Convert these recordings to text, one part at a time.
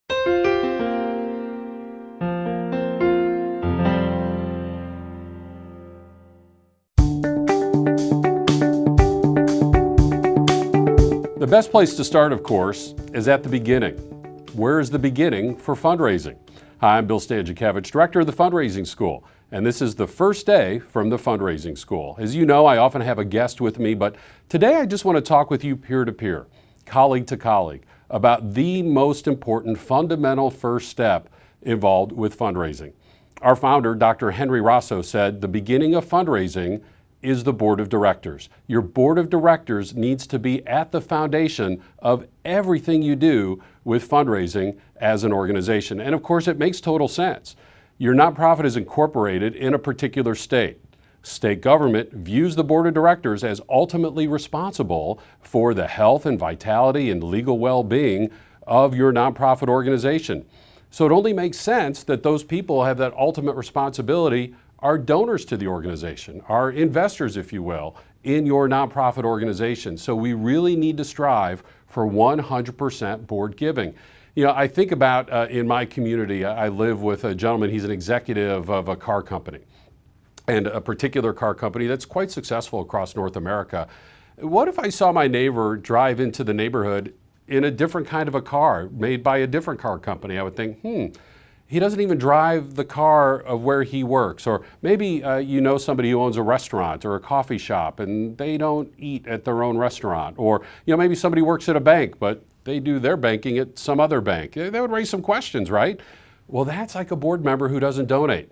The best place to start, of course, is at the beginning. Where is the beginning for fundraising? Hi, I'm Bill Stanczykiewicz, Director of the Fundraising School, and this is the first day from the Fundraising School. As you know, I often have a guest with me, but today I just want to talk with you peer-to-peer, colleague to colleague, about the most important fundamental first step involved with fundraising. Our founder, Dr. Henry Rosso, said the beginning of fundraising is the board of directors. Your board of directors needs to be at the foundation of everything you do with fundraising as an organization. And of course, it makes total sense. Your nonprofit is incorporated in a particular state. State government views the board of directors as ultimately responsible for the health and vitality and legal well-being of your nonprofit organization. So it only makes sense that those people have that ultimate responsibility are donors to the organization, are investors, if you will, in your nonprofit organization. So we really need to strive for 100% board giving. You know, I think about in my community, I live with a gentleman, he's an executive of a car company, and a particular car company that's quite successful across North America. What if I saw my neighbor drive into the neighborhood in a different kind of a car made by a different car company? I would think, he doesn't even drive the car of where he works. Or maybe you know somebody who owns a restaurant or a coffee shop and they don't eat at their own restaurant. Or maybe somebody works at a bank, but they do their banking at some other bank. That would raise some questions, right? Well, that's like a board member who doesn't donate.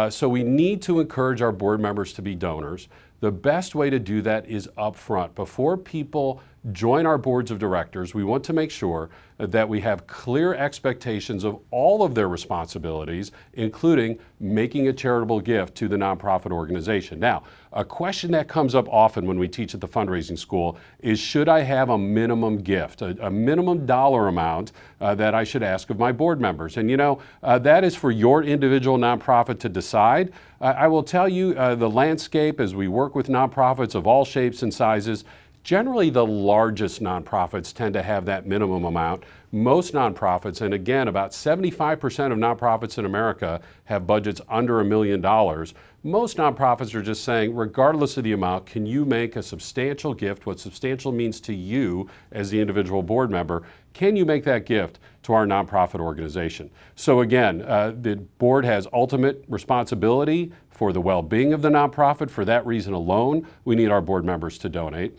So we need to encourage our board members to be donors. The best way to do that is upfront. Before people join our boards of directors, we want to make sure that we have clear expectations of all of their responsibilities, including making a charitable gift to the nonprofit organization. Now, a question that comes up often when we teach at the fundraising school is, should I have a minimum gift, a minimum dollar amount that I should ask of my board members? And that is for your individual nonprofit to decide. I will tell you the landscape as we work with nonprofits of all shapes and sizes. Generally, the largest nonprofits tend to have that minimum amount. Most nonprofits, and again, about 75% of nonprofits in America have budgets under $1 million. Most nonprofits are just saying, regardless of the amount, can you make a substantial gift? What substantial means to you as the individual board member, can you make that gift to our nonprofit organization? So again, the board has ultimate responsibility for the well-being of the nonprofit. For that reason alone, we need our board members to donate.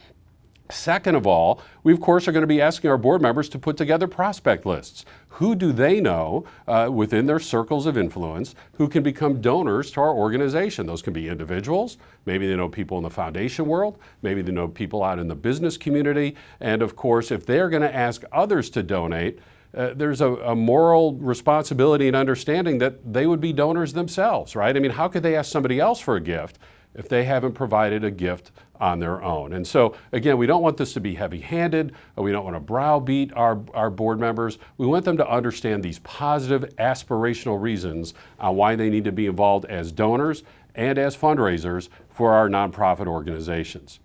Second of all, we of course are going to be asking our board members to put together prospect lists. Who do they know within their circles of influence who can become donors to our organization? Those can be individuals, maybe they know people in the foundation world, maybe they know people out in the business community, and of course if they're going to ask others to donate, there's a moral responsibility and understanding that they would be donors themselves, right? I mean, how could they ask somebody else for a gift if they haven't provided a gift on their own? And so, again, we don't want this to be heavy-handed. We don't want to browbeat our board members. We want them to understand these positive, aspirational reasons why they need to be involved as donors and as fundraisers for our nonprofit organizations.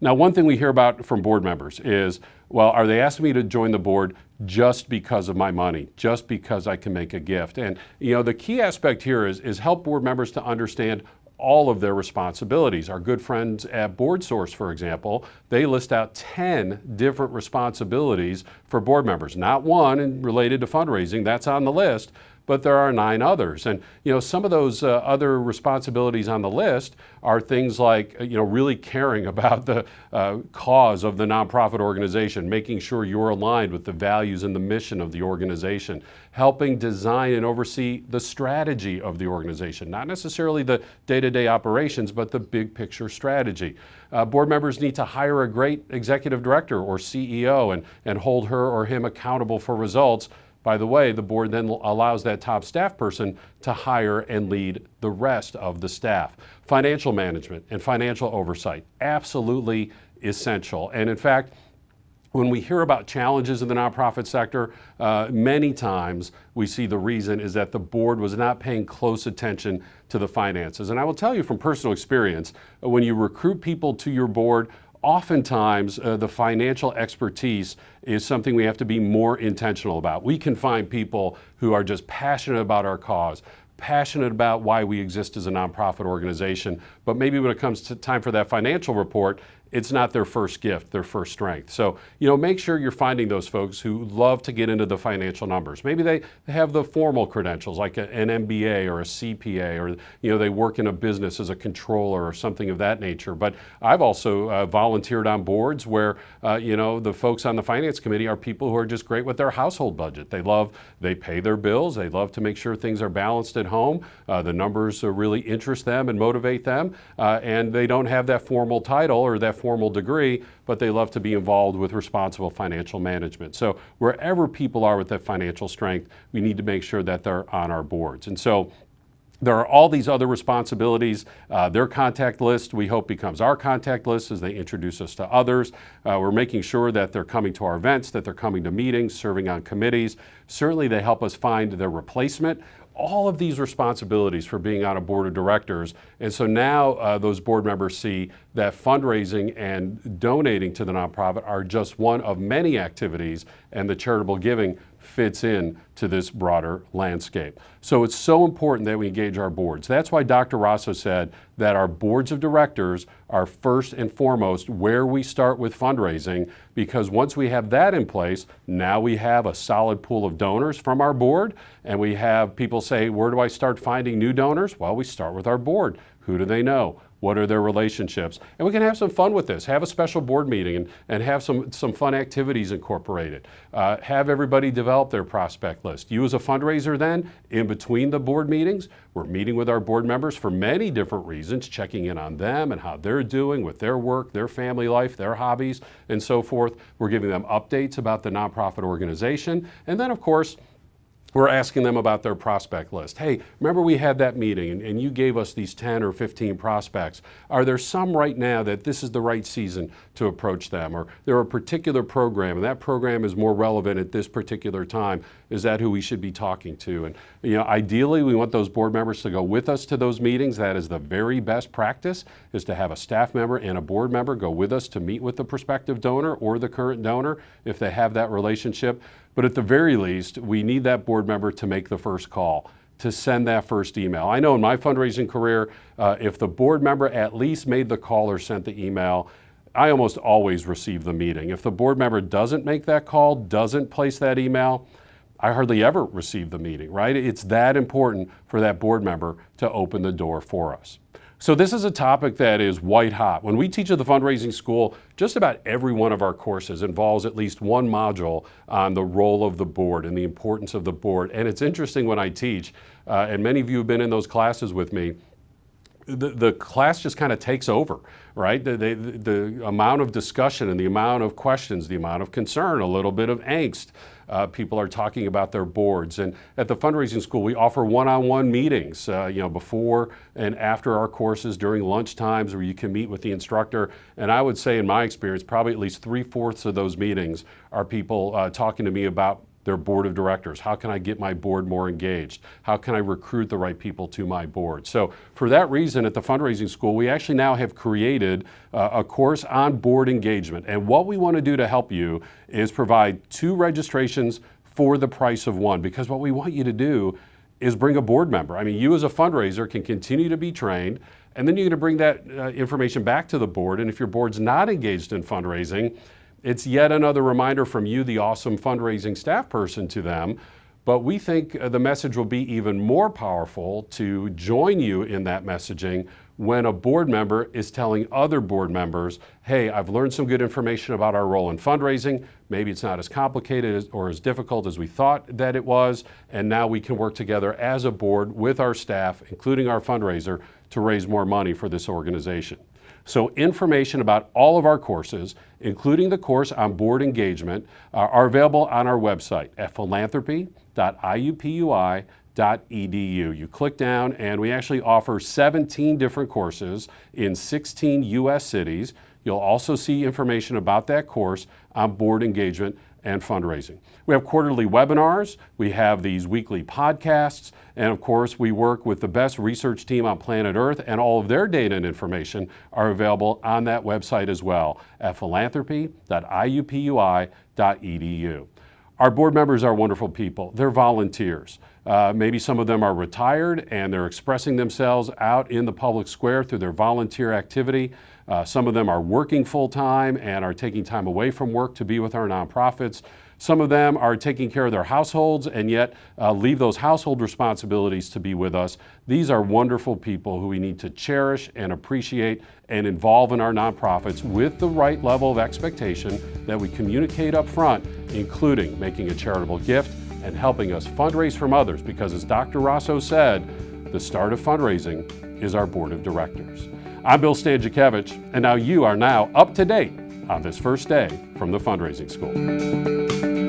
Now, one thing we hear about from board members is, well, are they asking me to join the board just because of my money, just because I can make a gift? And, the key aspect here is help board members to understand all of their responsibilities. Our good friends at BoardSource, for example, they list out 10 different responsibilities for board members. Not one related to fundraising, that's on the list, but there are 9 others. And some of those other responsibilities on the list are things like really caring about the cause of the nonprofit organization, making sure you're aligned with the values and the mission of the organization, helping design and oversee the strategy of the organization, not necessarily the day-to-day operations, but the big picture strategy. Board members need to hire a great executive director or CEO and hold her or him accountable for results. By the way, the board then allows that top staff person to hire and lead the rest of the staff. Financial management and financial oversight, absolutely essential. And in fact, when we hear about challenges in the nonprofit sector, many times we see the reason is that the board was not paying close attention to the finances. And I will tell you from personal experience, when you recruit people to your board, oftentimes the financial expertise is something we have to be more intentional about. We can find people who are just passionate about our cause, passionate about why we exist as a nonprofit organization, but maybe when it comes to time for that financial report, it's not their first gift, their first strength. So, make sure you're finding those folks who love to get into the financial numbers. Maybe they have the formal credentials like an MBA or a CPA, or, they work in a business as a controller or something of that nature. But I've also volunteered on boards where, the folks on the finance committee are people who are just great with their household budget. They pay their bills. They love to make sure things are balanced at home. The numbers really interest them and motivate them. And they don't have that formal title or that formal degree, but they love to be involved with responsible financial management. So wherever people are with that financial strength, we need to make sure that they're on our boards. And so there are all these other responsibilities. Their contact list, we hope, becomes our contact list as they introduce us to others. We're making sure that they're coming to our events, that they're coming to meetings, serving on committees. Certainly they help us find their replacement. All of these responsibilities for being on a board of directors. And so now those board members see that fundraising and donating to the nonprofit are just one of many activities, and the charitable giving fits in to this broader landscape. So it's so important that we engage our boards. That's why Dr. Rosso said that our boards of directors are first and foremost where we start with fundraising, because once we have that in place, now we have a solid pool of donors from our board, and we have people say, where do I start finding new donors? Well, we start with our board. Who do they know? What are their relationships? And we can have some fun with this. Have a special board meeting and have some fun activities incorporated. Have everybody develop their prospect list. You as a fundraiser then, in between the board meetings, we're meeting with our board members for many different reasons, checking in on them and how they're doing with their work, their family life, their hobbies, and so forth. We're giving them updates about the nonprofit organization. And then, of course, we're asking them about their prospect list. Hey, remember we had that meeting and you gave us these 10 or 15 prospects. Are there some right now that this is the right season to approach them? Or there are a particular program and that program is more relevant at this particular time. Is that who we should be talking to? And ideally we want those board members to go with us to those meetings. That is the very best practice, is to have a staff member and a board member go with us to meet with the prospective donor or the current donor if they have that relationship. But at the very least, we need that board member to make the first call, to send that first email. I know in my fundraising career, if the board member at least made the call or sent the email, I almost always receive the meeting. If the board member doesn't make that call, doesn't place that email, I hardly ever receive the meeting, right? It's that important for that board member to open the door for us. So this is a topic that is white hot. When we teach at the fundraising school, just about every one of our courses involves at least one module on the role of the board and the importance of the board. And it's interesting when I teach, and many of you have been in those classes with me, the class just kind of takes over, right? The amount of discussion and the amount of questions, the amount of concern, a little bit of angst. People are talking about their boards. And at the fundraising school, we offer one-on-one meetings, before and after our courses, during lunch times, where you can meet with the instructor. And I would say, in my experience, probably at least 3/4 of those meetings are people talking to me about their board of directors. How can I get my board more engaged? How can I recruit the right people to my board? So for that reason, at the fundraising school, we actually now have created a course on board engagement. And what we want to do to help you is provide 2 registrations for the price of 1, because what we want you to do is bring a board member. I mean, you as a fundraiser can continue to be trained, and then you're going to bring that information back to the board. And if your board's not engaged in fundraising, it's yet another reminder from you, the awesome fundraising staff person, to them. But we think the message will be even more powerful to join you in that messaging when a board member is telling other board members, hey, I've learned some good information about our role in fundraising. Maybe it's not as complicated or as difficult as we thought that it was. And now we can work together as a board with our staff, including our fundraiser, to raise more money for this organization. So information about all of our courses, including the course on board engagement, are available on our website at philanthropy.iupui.edu. You click down and we actually offer 17 different courses in 16 U.S. cities. You'll also see information about that course on board engagement and fundraising. We have quarterly webinars, we have these weekly podcasts, and of course we work with the best research team on planet Earth, and all of their data and information are available on that website as well at philanthropy.iupui.edu. Our board members are wonderful people. They're volunteers. Maybe some of them are retired and they're expressing themselves out in the public square through their volunteer activity. Some of them are working full-time and are taking time away from work to be with our nonprofits. Some of them are taking care of their households and yet leave those household responsibilities to be with us. These are wonderful people who we need to cherish and appreciate and involve in our nonprofits with the right level of expectation that we communicate up front, including making a charitable gift and helping us fundraise from others, because as Dr. Rosso said, the start of fundraising is our board of directors. I'm Bill Stanczykiewicz, and now you are up to date on this first day from the Fundraising School.